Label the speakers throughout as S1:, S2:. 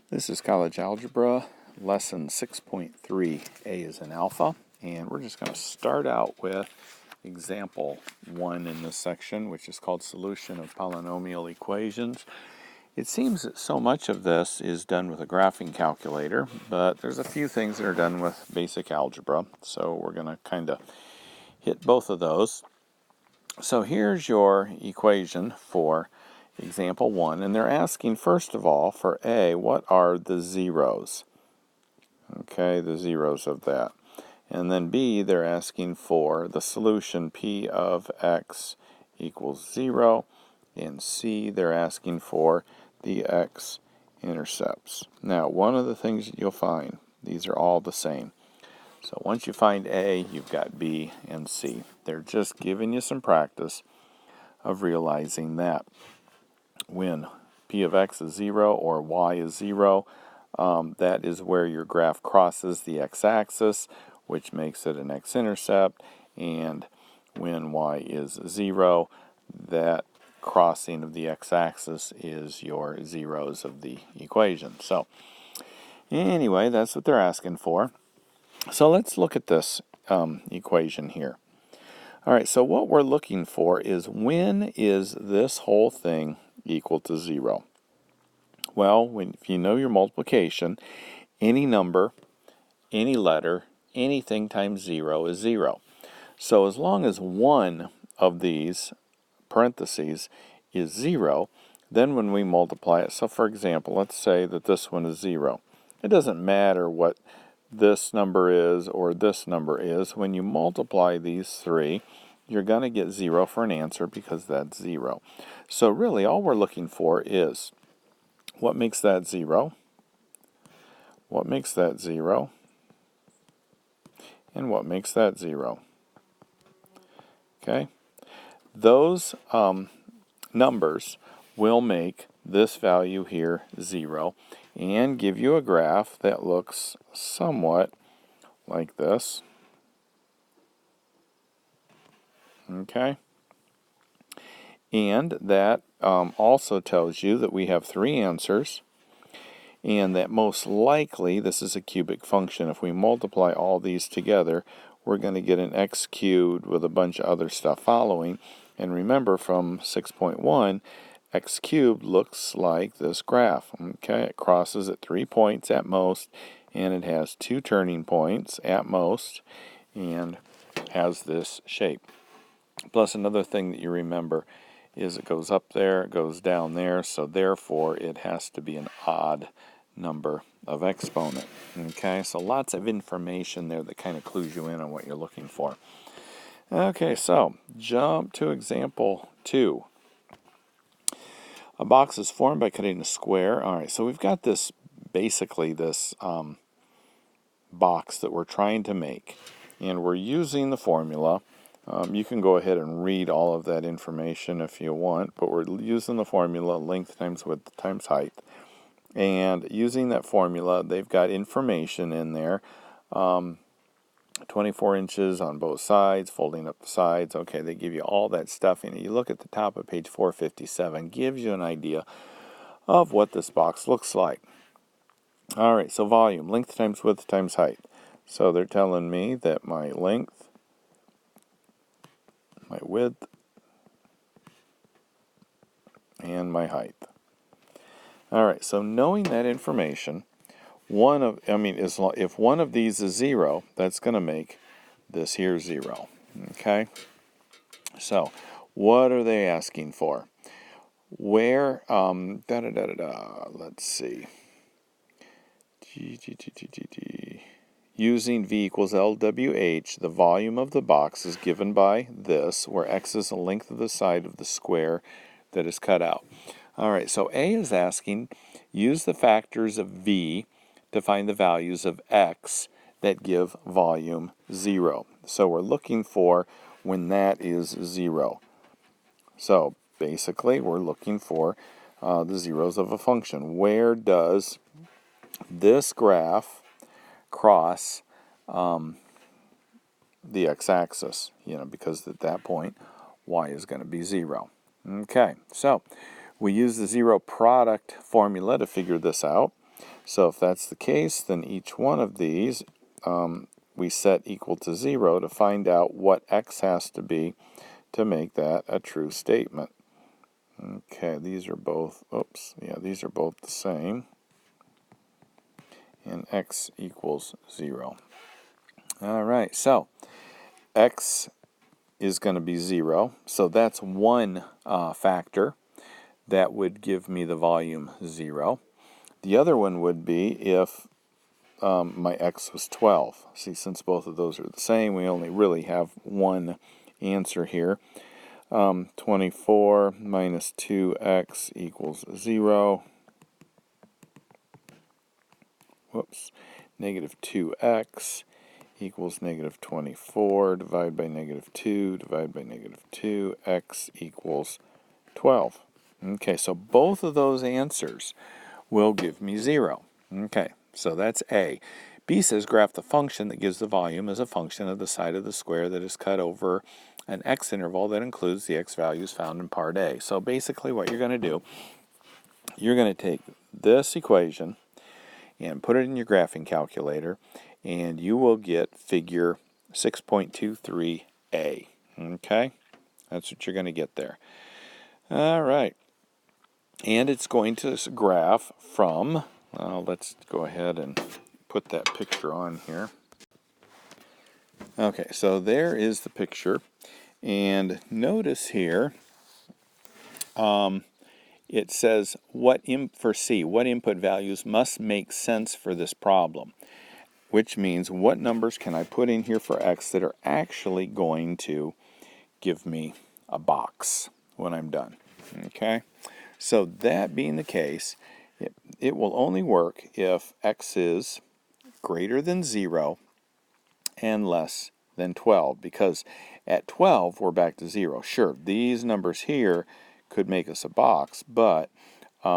S1: This is College Algebra, Lesson 6.3, A is in Alpha, and we're just going to start out with example 1 in this section, which is called Solution of Polynomial Equations. It seems that so much of this is done with a graphing calculator, but there's a few things that are done with basic algebra, so we're going to kind of hit both of those. So here's your equation for example 1, and they're asking, first of all, for A, what are the zeros? Okay, the zeros of that. And then B, they're asking for the solution P of x equals 0. And C, they're asking for the x-intercepts. Now, one of the things that you'll find, these are all the same. So once you find A, you've got B and C. They're just giving you some practice of realizing that when P of x is 0 or y is 0, that is where your graph crosses the x-axis, which makes it an x-intercept, and when y is 0, that crossing of the x-axis is your zeros of the equation. So anyway, that's what they're asking for. So let's look at this equation here. All right, so what we're looking for is, when is this whole thing equal to 0? Well, if you know your multiplication, any number, any letter, anything times 0 is 0. So as long as one of these parentheses is 0, then when we multiply it, so for example, let's say that this one is 0. It doesn't matter what this number is or this number is. When you multiply these three, you're going to get 0 for an answer because that's 0. So really all we're looking for is, what makes that 0? What makes that 0? And what makes that 0? Okay? Those numbers will make this value here 0 and give you a graph that looks somewhat like this. Okay? And that also tells you that we have 3 answers, and that most likely this is a cubic function. If we multiply all these together, we're going to get an x cubed with a bunch of other stuff following. And remember from 6.1, x cubed looks like this graph. Okay, it crosses at 3 points at most, and it has 2 turning points at most, and has this shape. Plus, another thing that you remember is it goes up there, it goes down there, so therefore it has to be an odd number of exponent. Okay, so lots of information there that kind of clues you in on what you're looking for. Okay, so jump to example 2. A box is formed by cutting a square. All right, so we've got this, basically this box that we're trying to make, and we're using the formula. You can go ahead and read all of that information if you want, but we're using the formula length times width times height. And using that formula, they've got information in there. 24 inches on both sides, folding up the sides. Okay, they give you all that stuff. And you look at the top of page 457, gives you an idea of what this box looks like. All right, so volume, length times width times height. So they're telling me that my length, my width, and my height. All right, so knowing that information, if one of these is 0, that's going to make this here 0. Okay? So, what are they asking for? Where, let's see. Using V equals LWH, the volume of the box is given by this, where X is the length of the side of the square that is cut out. All right, so A is asking, use the factors of V to find the values of X that give volume 0. So we're looking for when that is 0. So basically we're looking for the zeros of a function. Where does this graph cross the x-axis? Because at that point y is going to be 0. Okay, so we use the zero product formula to figure this out. So if that's the case, then each one of these we set equal to 0 to find out what x has to be to make that a true statement. Okay, these are both, these are both the same. And x equals 0. All right, so x is going to be 0. So that's one factor that would give me the volume 0. The other one would be if my x was 12. See, since both of those are the same, we only really have one answer here. 24 minus 2x equals 0. Negative 2x equals negative 24. Divide by negative 2. Divide by negative 2. X equals 12. Okay, so both of those answers will give me 0. Okay, so that's A. B says graph the function that gives the volume as a function of the side of the square that is cut over an x interval that includes the x values found in part A. So basically what you're going to do, you're going to take this equation and put it in your graphing calculator, and you will get figure 6.23a. Okay? That's what you're going to get there. All right. And it's going to graph from, let's go ahead and put that picture on here. Okay, so there is the picture. And notice here, it says for C, what input values must make sense for this problem, which means what numbers can I put in here for x that are actually going to give me a box when I'm done. Okay, so that being the case, it will only work if x is greater than 0 and less than 12, because at 12 we're back to 0. Sure, these numbers here could make us a box, but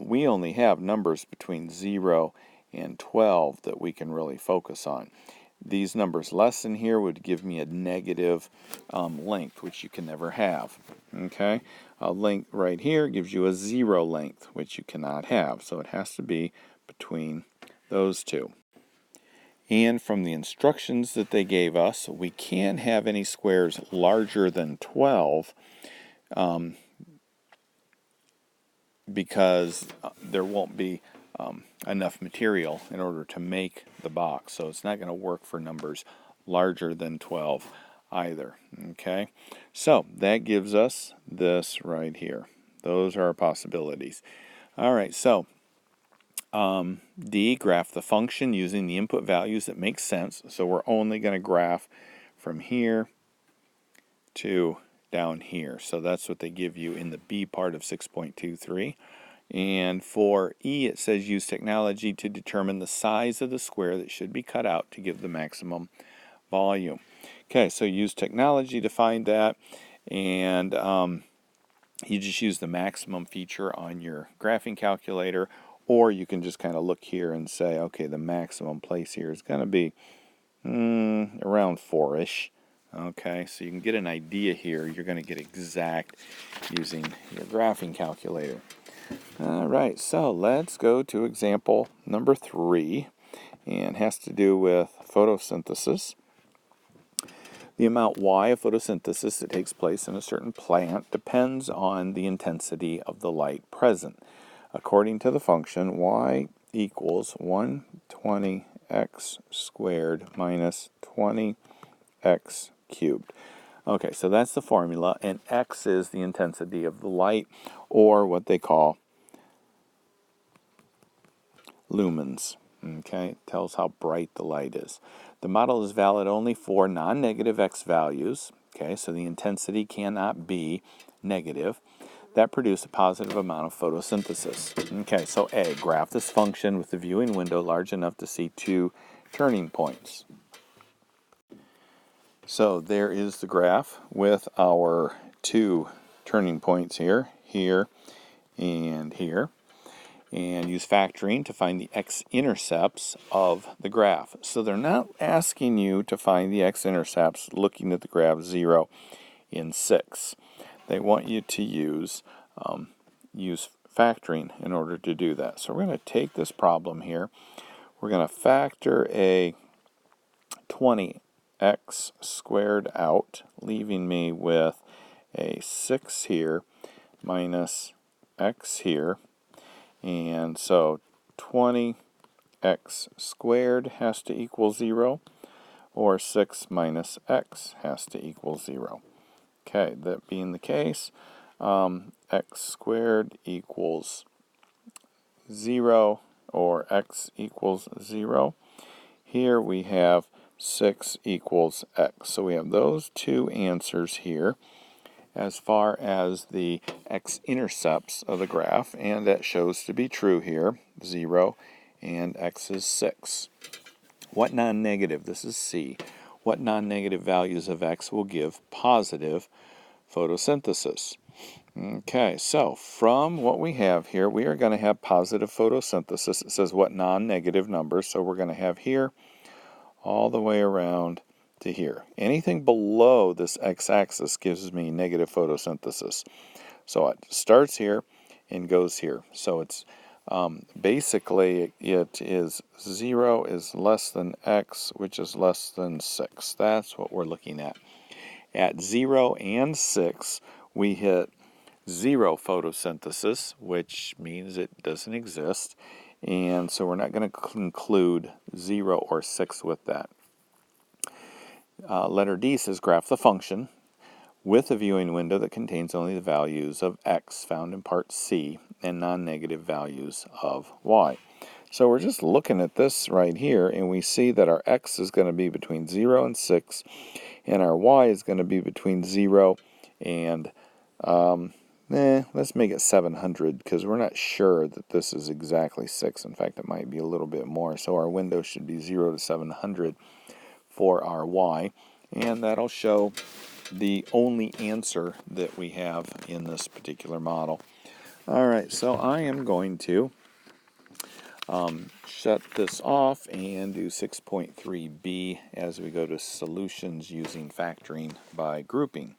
S1: we only have numbers between 0 and 12 that we can really focus on. These numbers less than here would give me a negative length, which you can never have. Okay, a length right here gives you a 0 length, which you cannot have. So it has to be between those two. And from the instructions that they gave us, we can't have any squares larger than 12 because there won't be enough material in order to make the box. So it's not going to work for numbers larger than 12 either. Okay, so that gives us this right here. Those are our possibilities. All right, so D, graph the function using the input values that make sense. So we're only going to graph from here to down here. So that's what they give you in the B part of 6.23. And for E, it says use technology to determine the size of the square that should be cut out to give the maximum volume. Okay, so use technology to find that, and you just use the maximum feature on your graphing calculator, or you can just kind of look here and say, okay, the maximum place here is going to be around 4-ish. Okay, so you can get an idea here. You're going to get exact using your graphing calculator. All right, so let's go to example number 3, and has to do with photosynthesis. The amount y of photosynthesis that takes place in a certain plant depends on the intensity of the light present. According to the function, y equals 120x squared minus 20x cubed. Okay, so that's the formula, and x is the intensity of the light, or what they call lumens. Okay, it tells how bright the light is. The model is valid only for non-negative x values. Okay, so the intensity cannot be negative. That produce a positive amount of photosynthesis. Okay, so A, graph this function with the viewing window large enough to see 2 turning points. So there is the graph with our 2 turning points here, and here. And use factoring to find the x-intercepts of the graph. So they're not asking you to find the x-intercepts looking at the graph 0 in 6. They want you to use factoring in order to do that. So we're going to take this problem here. We're going to factor a 20x squared out, leaving me with a 6 here minus x here. And so 20x squared has to equal 0, or 6 minus x has to equal 0. Okay, that being the case, x squared equals 0, or x equals 0. Here we have 6 equals x. So we have those two answers here as far as the x-intercepts of the graph, and that shows to be true here, 0, and x is 6. What non-negative, this is C, what non-negative values of x will give positive photosynthesis? Okay, so from what we have here, we are going to have positive photosynthesis. It says what non-negative numbers, so we're going to have here all the way around to here. Anything below this x-axis gives me negative photosynthesis. So it starts here and goes here. So it's basically it is 0 is less than x, which is less than 6. That's what we're looking at. At 0 and 6, we hit 0 photosynthesis, which means it doesn't exist. And so we're not going to include 0 or 6 with that. Letter D says graph the function with a viewing window that contains only the values of x found in part C and non-negative values of y. So we're just looking at this right here, and we see that our x is going to be between 0 and 6, and our y is going to be between 0 and, let's make it 700, because we're not sure that this is exactly 6. In fact, it might be a little bit more. So our window should be 0 to 700 for our y, and that'll show the only answer that we have in this particular model. All right, so I am going to shut this off and do 6.3b as we go to solutions using factoring by grouping.